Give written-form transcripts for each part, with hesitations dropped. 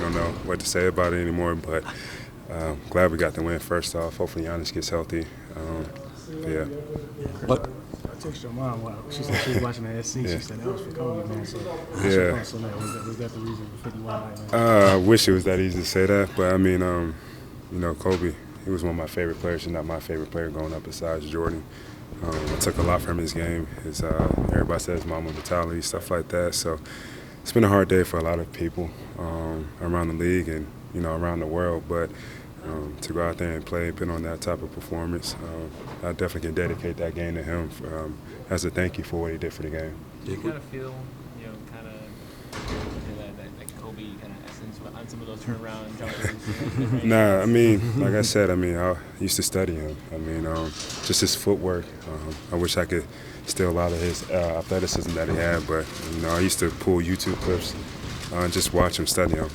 don't know what to say about it anymore, but glad we got the win first off. Hopefully Giannis gets healthy. Yeah. What? I texted your mom. She said she was watching the SC. She said that was for Kobe, man. So, yeah. Was that the reason for 51 night, I wish it was that easy to say that, but I mean, Kobe, he was one of my favorite players. He's not my favorite player growing up besides Jordan. I took a lot from his game. His everybody says Mamba mentality, stuff like that. So it's been a hard day for a lot of people around the league and around the world. But to go out there and play, put on that type of performance, I definitely can dedicate that game to him as a thank you for what he did for the game. Do you kind of feel, that Kobe kind of essence on some of those turnaround jumpers? Nah, I mean, like I said, I used to study him. Just his footwork. I wish I could steal a lot of his athleticism that he had, but I used to pull YouTube clips and just watch him, study him.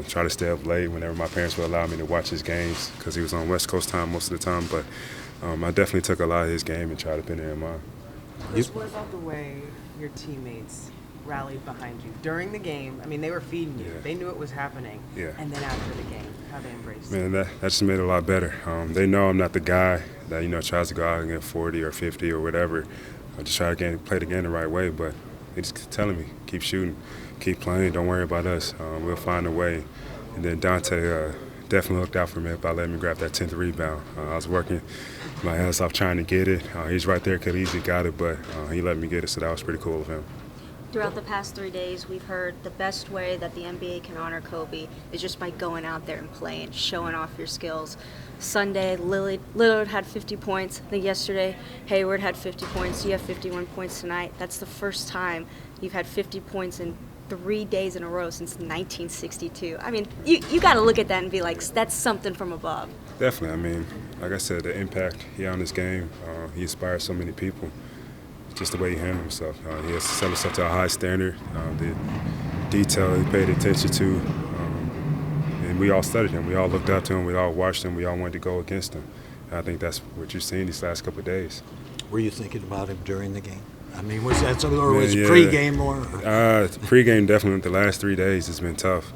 Try to stay up late whenever my parents would allow me to watch his games because he was on West Coast time most of the time. But I definitely took a lot of his game and tried to put it in mine. Khris, what about the way your teammates rallied behind you during the game? I mean, they were feeding you. Yeah. They knew it was happening. Yeah. And then after the game, how they embraced it. Man, that just made it a lot better. They know I'm not the guy that tries to go out and get 40 or 50 or whatever. I just try to play the game the right way, but they just keep telling me, keep shooting, keep playing, don't worry about us. We'll find a way. And then Dante definitely looked out for me by letting me grab that 10th rebound. I was working my ass off trying to get it. He's right there, could easily got it, but he let me get it, so that was pretty cool of him. Throughout the past 3 days, we've heard the best way that the NBA can honor Kobe is just by going out there and playing, showing off your skills. Sunday, Lillard had 50 points. I think yesterday, Hayward had 50 points. You have 51 points tonight. That's the first time you've had 50 points in 3 days in a row since 1962. I mean, you got to look at that and be like, that's something from above. Definitely. I mean, like I said, the impact he had on this game, he inspired so many people. Just the way he handled himself. He has set himself to a high standard. The detail he paid attention to. And we all studied him. We all looked up to him. We all watched him. We all wanted to go against him. And I think that's what you've seen these last couple of days. Were you thinking about him during the game? I mean, was that something, or was it pregame more? Pregame, definitely. The last 3 days, it's been tough.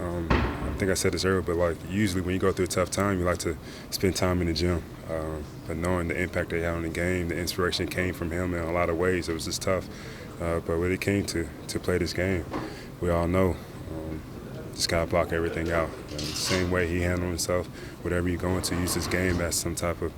I think I said this earlier, but usually when you go through a tough time, you like to spend time in the gym. But knowing the impact they had on the game, the inspiration came from him in a lot of ways. It was just tough. But when it came to play this game, we all know just got to block everything out. The same way he handled himself, whatever you're going to, use this game as some type of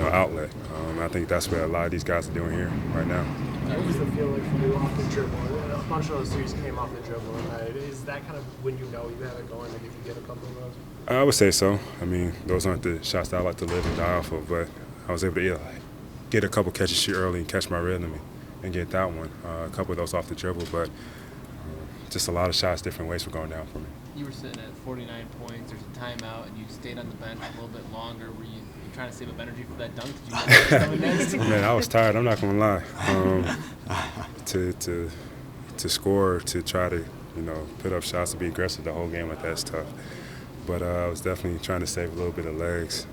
outlet. I think that's what a lot of these guys are doing here right now. What was the feel like for you off the dribble? A bunch of those series came off the dribble tonight. Is that kind of when you know you have it going, like if you get a couple of those? I would say so. I mean, those aren't the shots that I like to live and die off of, but I was able to get a couple catches early and catch my rhythm and get that one. A couple of those off the dribble, but just a lot of shots, different ways were going down for me. You were sitting at 49 points. There's a timeout, and you stayed on the bench a little bit longer. Were you trying to save up energy for that dunk? Did you know coming next? Man, I was tired. I'm not gonna lie. To score, to try to put up shots, to be aggressive the whole game like that's tough. But I was definitely trying to save a little bit of legs.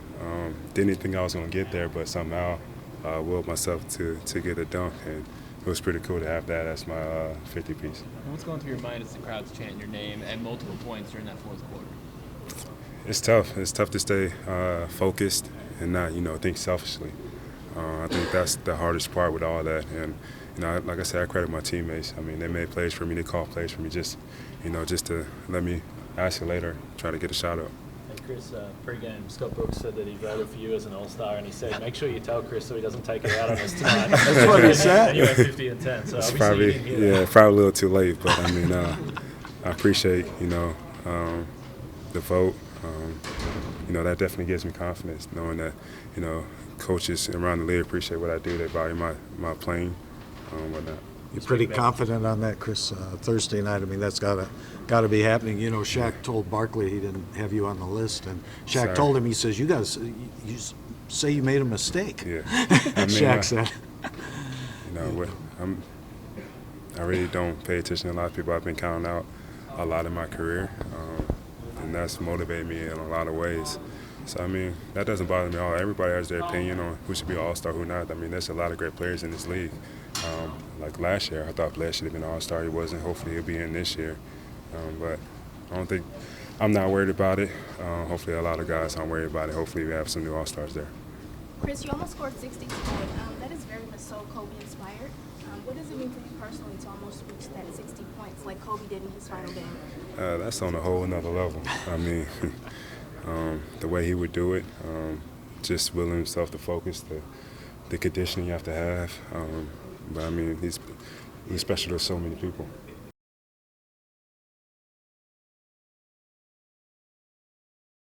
Didn't think I was gonna get there, but somehow willed myself to get a dunk, and it was pretty cool to have that as my 50 piece. What's going through your mind as the crowd's chanting your name at multiple points during that fourth quarter? It's tough. It's tough to stay focused and not, think selfishly. I think that's the hardest part with all that. And, like I said, I credit my teammates. I mean, they made plays for me. They called plays for me just to let me ask you later, try to get a shot up. Hey, Khris, pregame, Scott Brooks said that he'd voted for you as an All-Star, and he said, make sure you tell Khris so he doesn't take it out on us tonight. That's what he said. And you went 50 and 10, so it's obviously probably, you didn't hear that. probably a little too late, but I mean, I appreciate, the vote. That definitely gives me confidence, knowing that, coaches around the league appreciate what I do. They value my playing, whatnot. You're pretty confident on that, Khris, Thursday night. I mean, that's got to be happening. Shaq told Barkley he didn't have you on the list, and Shaq told him, he says, you guys, you say you made a mistake. Yeah. Shaq said. I really don't pay attention to a lot of people I've been counting out a lot in my career, and that's motivated me in a lot of ways. So, I mean, that doesn't bother me at all. Everybody has their opinion on who should be an All-Star, who not. I mean, there's a lot of great players in this league. Like last year, I thought Blair should have been an All-Star. He wasn't. Hopefully he'll be in this year. But I don't think I'm not worried about it. Hopefully a lot of guys aren't worried about it. Hopefully we have some new All-Stars there. Chris, you almost scored 60 tonight. That is very much so Kobe inspired. What does it mean for you personally to almost reach that 60 points like Kobe did in his final game? That's on a whole another level. I mean, the way he would do it, just willing himself to focus, the conditioning you have to have. But I mean, he's special to so many people.